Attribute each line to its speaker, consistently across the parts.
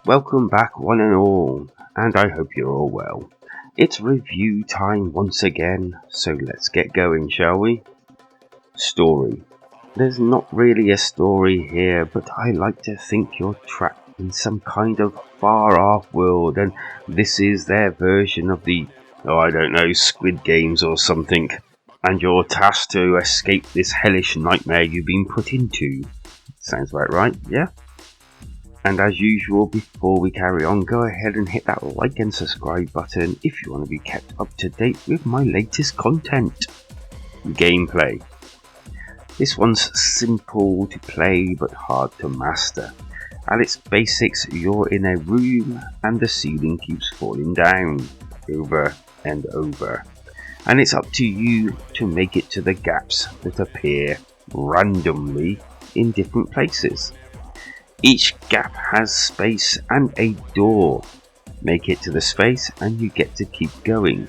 Speaker 1: Welcome back one and all, and I hope you're all well. It's review time once again, so let's get going, shall we? Story. There's not really a story here, but I like to think you're trapped in some kind of far-off world, and this is their version of the, Squid Games or something, and you're tasked to escape this hellish nightmare you've been put into. Sounds about right, yeah? And as usual, before we carry on, go ahead and hit that like and subscribe button if you want to be kept up to date with my latest content. Gameplay. This one's simple to play but hard to master. At its basics, you're in a room and the ceiling keeps falling down, over and over. And it's up to you to make it to the gaps that appear randomly in different places. Each gap has space and a door. Make it to the space and you get to keep going.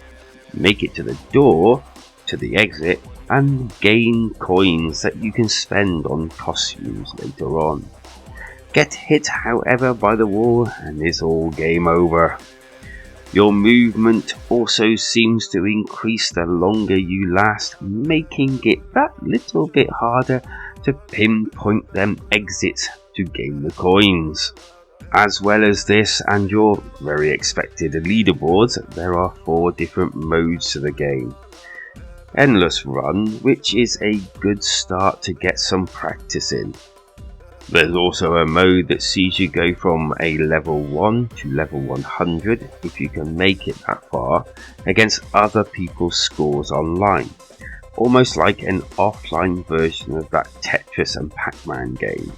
Speaker 1: Make it to the door, to the exit, and gain coins that you can spend on costumes later on. Get hit, however, by the wall and it's all game over. Your movement also seems to increase the longer you last, making it that little bit harder to pinpoint them exits to gain the coins. As well as this and your very expected leaderboards, there are 4 different modes to the game. Endless Run, which is a good start to get some practice in. There's also a mode that sees you go from a level 1 to level 100 if you can make it that far against other people's scores online. Almost like an offline version of that Tetris and Pac-Man game.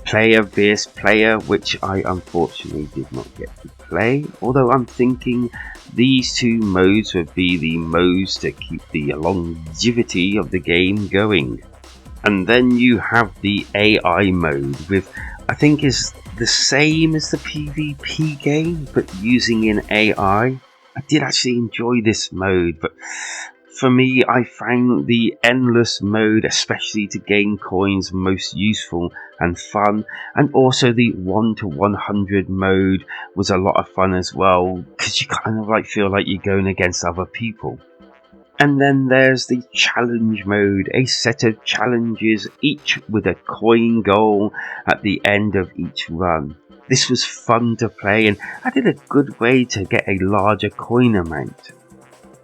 Speaker 1: Player vs player, which I unfortunately did not get to play, although I'm thinking these 2 modes would be the modes to keep the longevity of the game going. And then you have the AI mode, with I think is the same as the PvP game, but using an AI. I did actually enjoy this mode, but for me, I found the endless mode, especially to gain coins, most useful and fun. And also the 1 to 100 mode was a lot of fun as well, because you kind of feel like you're going against other people. And then there's the challenge mode, a set of challenges, each with a coin goal at the end of each run. This was fun to play and added a good way to get a larger coin amount.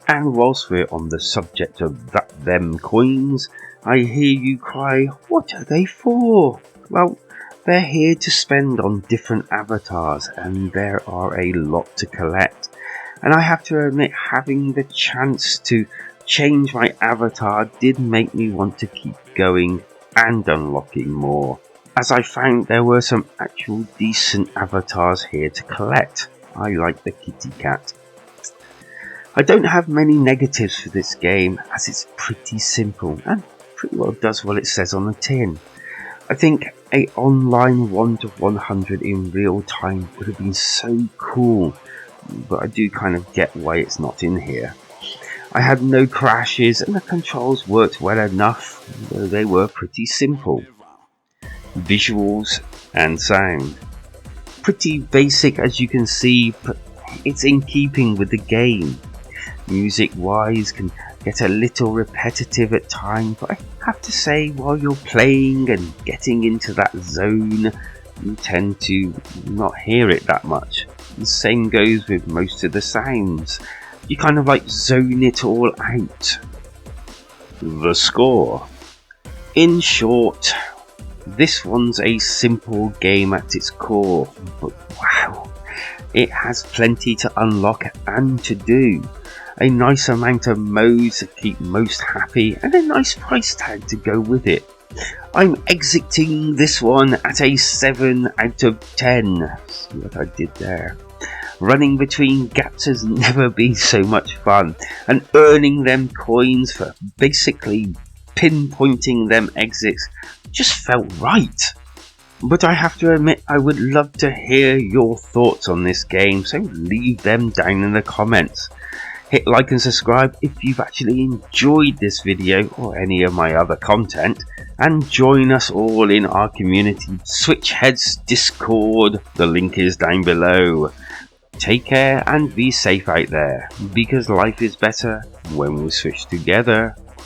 Speaker 1: And whilst we're on the subject of them coins, I hear you cry, what are they for? Well, they're here to spend on different avatars, and there are a lot to collect. And I have to admit, having the chance to change my avatar did make me want to keep going and unlocking more, as I found there were some actual decent avatars here to collect. I like the kitty cat. I don't have many negatives for this game, as it's pretty simple and pretty well does what it says on the tin. I think a online 1 to 100 in real time would have been so cool, but I do kind of get why it's not in here. I had no crashes and the controls worked well enough, though they were pretty simple. Visuals and sound. Pretty basic as you can see, but it's in keeping with the game. Music wise can get a little repetitive at times, but I have to say while you're playing and getting into that zone, you tend to not hear it that much. The same goes with most of the sounds. You kind of zone it all out. The score. In short, this one's a simple game at its core, but wow, it has plenty to unlock and to do. A nice amount of modes that keep most happy, and a nice price tag to go with it. I'm exiting this one at a 7 out of 10. See what I did there. Running between gaps has never been so much fun, and earning them coins for basically pinpointing them exits just felt right. But I have to admit, I would love to hear your thoughts on this game, so leave them down in the comments. Hit like and subscribe if you've actually enjoyed this video or any of my other content, and join us all in our community Switchheads Discord. The link is down below. Take care and be safe out there, because life is better when we switch together.